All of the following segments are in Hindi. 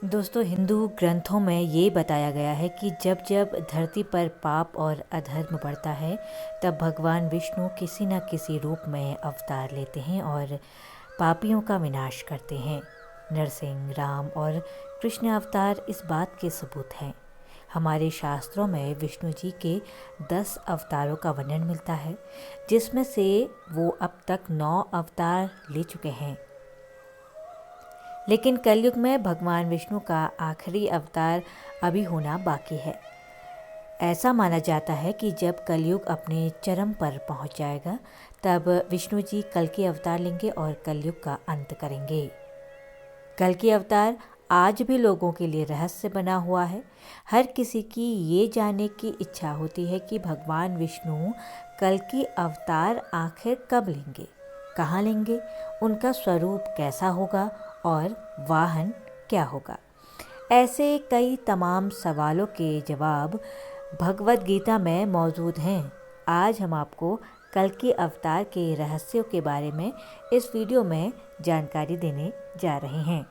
दोस्तों, हिंदू ग्रंथों में ये बताया गया है कि जब जब धरती पर पाप और अधर्म बढ़ता है, तब भगवान विष्णु किसी न किसी रूप में अवतार लेते हैं और पापियों का विनाश करते हैं। नरसिंह, राम और कृष्ण अवतार इस बात के सबूत हैं। हमारे शास्त्रों में विष्णु जी के 10 अवतारों का वर्णन मिलता है, जिसमें से वो अब तक 9 अवतार ले चुके हैं। लेकिन कलयुग में भगवान विष्णु का आखिरी अवतार अभी होना बाकी है। ऐसा माना जाता है कि जब कलयुग अपने चरम पर पहुंच जाएगा, तब विष्णु जी कल की अवतार लेंगे और कलयुग का अंत करेंगे। कल की अवतार आज भी लोगों के लिए रहस्य बना हुआ है। हर किसी की ये जानने की इच्छा होती है कि भगवान विष्णु कल की अवतार आखिर कब लेंगे, कहाँ लेंगे, उनका स्वरूप कैसा होगा और वाहन क्या होगा। ऐसे कई तमाम सवालों के जवाब भगवद गीता में मौजूद हैं। आज हम आपको कल के अवतार के रहस्यों के बारे में इस वीडियो में जानकारी देने जा रहे हैं।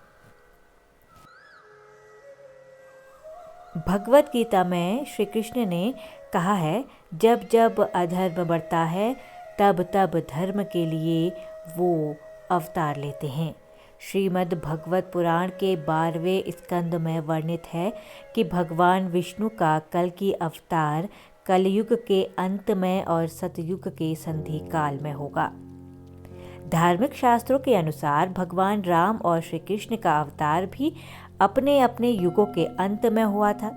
भगवद गीता में श्री कृष्ण ने कहा है, जब जब अधर्म बढ़ता है, तब तब धर्म के लिए वो अवतार लेते हैं। श्रीमद् भगवत पुराण के 12वें स्कंद में वर्णित है कि भगवान विष्णु का कल की अवतार कलयुग के अंत में और सतयुग के संधि काल में होगा। धार्मिक शास्त्रों के अनुसार भगवान राम और श्री कृष्ण का अवतार भी अपने अपने युगों के अंत में हुआ था।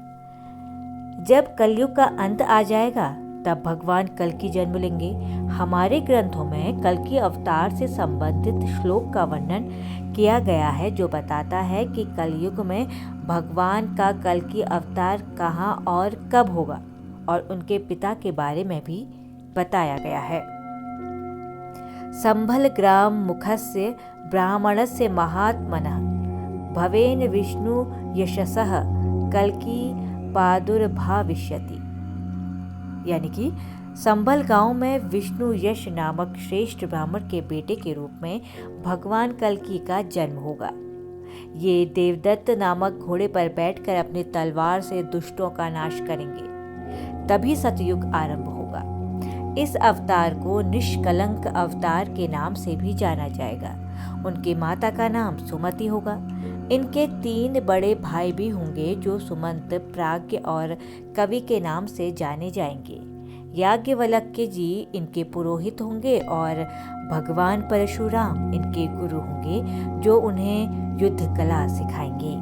जब कलयुग का अंत आ जाएगा, तब भगवान कल की जन्म लेंगे। हमारे ग्रंथों में कल की अवतार से संबंधित श्लोक का वर्णन किया गया है, जो बताता है कि कलयुग में भगवान का कल की अवतार कहाँ और कब होगा, और उनके पिता के बारे में भी बताया गया है। संभल ग्राम मुखस्य ब्राह्मणस्य महात्मनः भवेन विष्णु यशसः कल्कि प्रादुर्भविष्यति। यानी कि संभल गांव में विष्णु यश नामक श्रेष्ठ ब्राह्मण के बेटे के रूप में भगवान कल्कि का जन्म होगा। ये देवदत्त नामक घोड़े पर बैठकर अपनी तलवार से दुष्टों का नाश करेंगे। तभी सतयुग आरंभ होगा। इस अवतार को निष्कलंक अवतार के नाम से भी जाना जाएगा। उनकी माता का नाम सुमति होगा। इनके 3 बड़े भाई भी होंगे, जो सुमंत, प्राज्ञ और कवि के नाम से जाने जाएंगे। याज्ञवल्क्य जी इनके पुरोहित होंगे और भगवान परशुराम इनके गुरु होंगे, जो उन्हें युद्ध कला सिखाएंगे।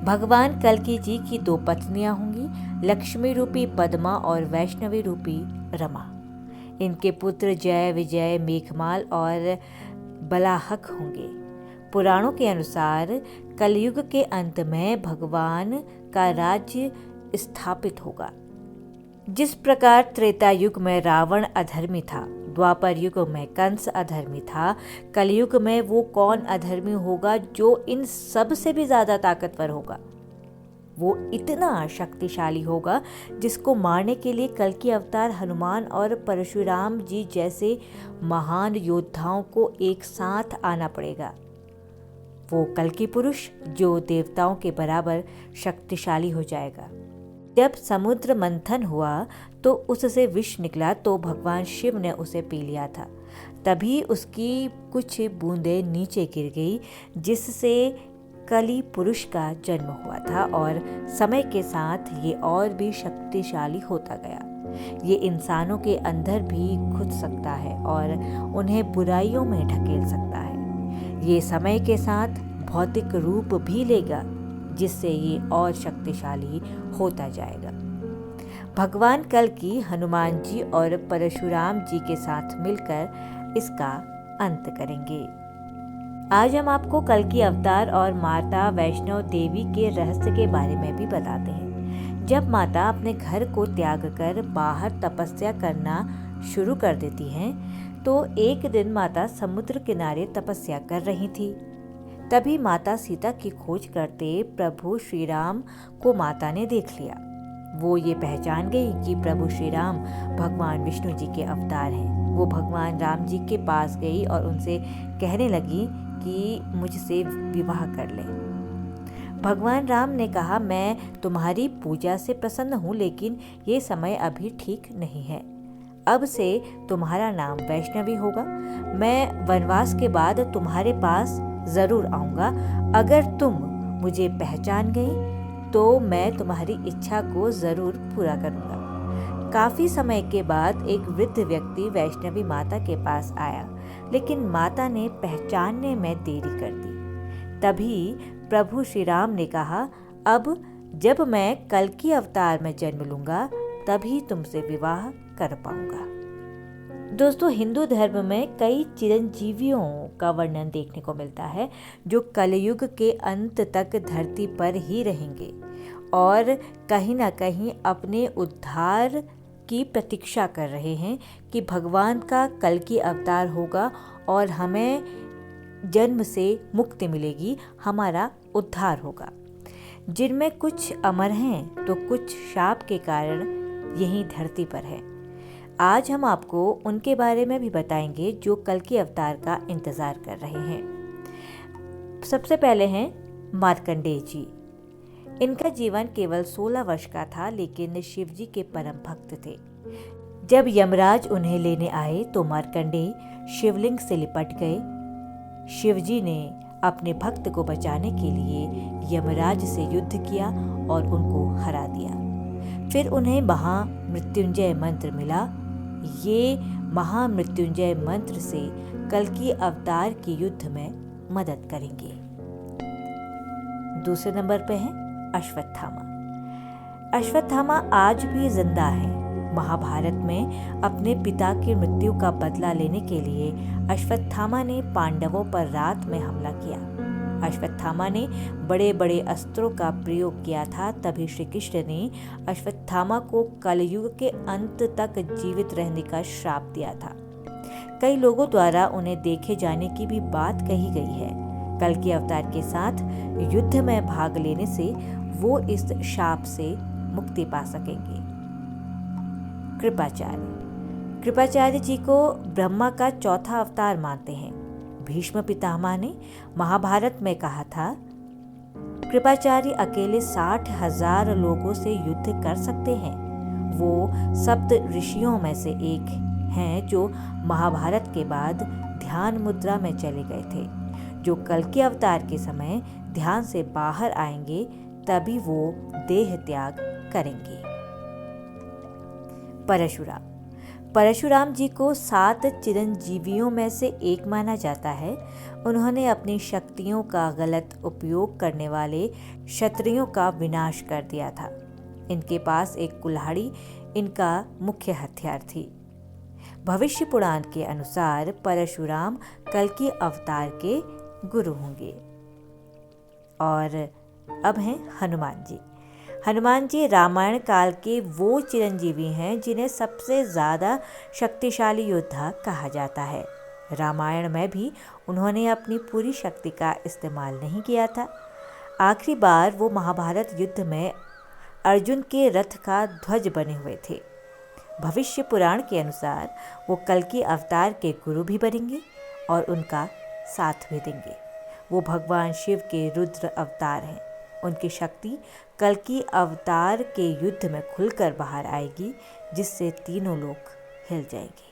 भगवान कल्कि जी की 2 पत्नियां होंगी, लक्ष्मी रूपी पद्मा और वैष्णवी रूपी रमा। इनके पुत्र जय, विजय, मेघमाल और बलाहक होंगे। पुराणों के अनुसार कलयुग के अंत में भगवान का राज्य स्थापित होगा। जिस प्रकार त्रेता युग में रावण अधर्मी था, द्वापर युग में कंस अधर्मी था, कलयुग में वो कौन अधर्मी होगा जो इन सब से भी ज्यादा ताकतवर होगा। वो इतना शक्तिशाली होगा जिसको मारने के लिए कल की अवतार हनुमान और परशुराम जी जैसे महान योद्धाओं को एक साथ आना पड़ेगा। वो कल्कि पुरुष जो देवताओं के बराबर शक्तिशाली हो जाएगा। जब समुद्र मंथन हुआ तो उससे विष निकला, तो भगवान शिव ने उसे पी लिया था। तभी उसकी कुछ बूंदें नीचे गिर गई, जिससे कलि पुरुष का जन्म हुआ था और समय के साथ ये और भी शक्तिशाली होता गया। ये इंसानों के अंदर भी घुस सकता है और उन्हें बुराइयों में ढकेल सकता है। ये समय के साथ भौतिक रूप भी लेगा, जिससे ये और शक्तिशाली होता जाएगा। भगवान कल्कि हनुमान जी और परशुराम जी के साथ मिलकर इसका अंत करेंगे। आज हम आपको कल्कि अवतार और माता वैष्णव देवी के रहस्य के बारे में भी बताते हैं। जब माता अपने घर को त्याग कर बाहर तपस्या करना शुरू कर देती हैं, तो एक दिन माता समुद्र किनारे तपस्या कर रही थी। तभी माता सीता की खोज करते प्रभु श्री राम को माता ने देख लिया। वो ये पहचान गई कि प्रभु श्री राम भगवान विष्णु जी के अवतार हैं। वो भगवान राम जी के पास गई और उनसे कहने लगी कि मुझसे विवाह कर ले। भगवान राम ने कहा, मैं तुम्हारी पूजा से प्रसन्न हूँ, लेकिन ये समय अभी ठीक नहीं है। अब से तुम्हारा नाम वैष्णवी होगा। मैं वनवास के बाद तुम्हारे पास ज़रूर आऊँगा। अगर तुम मुझे पहचान गई तो मैं तुम्हारी इच्छा को ज़रूर पूरा करूँगा। काफ़ी समय के बाद एक वृद्ध व्यक्ति वैष्णवी माता के पास आया, लेकिन माता ने पहचानने में देरी कर दी। तभी प्रभु श्री राम ने कहा, अब जब मैं कल्कि अवतार में जन्म लूँगा तभी तुमसे विवाह कर पाऊँगा। दोस्तों, हिंदू धर्म में कई चिरंजीवियों का वर्णन देखने को मिलता है जो कलयुग के अंत तक धरती पर ही रहेंगे और कहीं ना कहीं अपने उद्धार की प्रतीक्षा कर रहे हैं कि भगवान का कल्कि अवतार होगा और हमें जन्म से मुक्ति मिलेगी, हमारा उद्धार होगा। जिनमें कुछ अमर हैं तो कुछ शाप के कारण यहीं धरती पर है। आज हम आपको उनके बारे में भी बताएंगे जो कल्कि अवतार का इंतज़ार कर रहे हैं। सबसे पहले हैं मार्कंडेय जी। इनका जीवन केवल 16 वर्ष का था, लेकिन शिव जी के परम भक्त थे। जब यमराज उन्हें लेने आए तो मार्कंडेय शिवलिंग से लिपट गए। शिव जी ने अपने भक्त को बचाने के लिए यमराज से युद्ध किया और उनको हरा दिया। फिर उन्हें महामृत्युंजय मंत्र मिला। ये महामृत्युंजय मंत्र से कल्कि अवतार के युद्ध में मदद करेंगे। दूसरे नंबर पे है अश्वत्थामा। अश्वत्थामा आज भी जिंदा है। महाभारत में अपने पिता की मृत्यु का बदला लेने के लिए अश्वत्थामा ने पांडवों पर रात में हमला किया। अश्वत्थामा ने बड़े बड़े अस्त्रों का प्रयोग किया था। तभी श्री कृष्ण ने अश्वत्थामा को कलयुग के अंत तक जीवित रहने का श्राप दिया था। कई लोगों द्वारा उन्हें देखे जाने की भी बात कही गई है। कल्कि अवतार के साथ युद्ध में भाग लेने से वो इस शाप से मुक्ति पा सकेंगे। कृपाचार्य। कृपाचार्य जी को ब्रह्मा का चौथा अवतार मानते हैं। भीष्म पितामह ने महाभारत में कहा था, कृपाचार्य अकेले 60,000 लोगों से युद्ध कर सकते हैं। वो सप्त ऋषियों में से एक हैं जो महाभारत के बाद ध्यान मुद्रा में चले गए थे। जो कल्कि अवतार के समय ध्यान से बाहर आएंगे तभी वो देह त्याग करेंगे। परशुराम। परशुराम जी को 7 चिरंजीवियों में से एक माना जाता है। उन्होंने अपनी शक्तियों का गलत उपयोग करने वाले क्षत्रियों का विनाश कर दिया था। इनके पास एक कुल्हाड़ी इनका मुख्य हथियार थी। भविष्य पुराण के अनुसार परशुराम कल्कि अवतार के गुरु होंगे। और अब हैं हनुमान जी। हनुमान जी रामायण काल के वो चिरंजीवी हैं जिन्हें सबसे ज़्यादा शक्तिशाली योद्धा कहा जाता है। रामायण में भी उन्होंने अपनी पूरी शक्ति का इस्तेमाल नहीं किया था। आखिरी बार वो महाभारत युद्ध में अर्जुन के रथ का ध्वज बने हुए थे। भविष्य पुराण के अनुसार वो कल्कि अवतार के गुरु भी बनेंगे और उनका साथ भी देंगे। वो भगवान शिव के रुद्र अवतार हैं। उनकी शक्ति कल्कि अवतार के युद्ध में खुलकर बाहर आएगी, जिससे तीनों लोग हिल जाएंगे।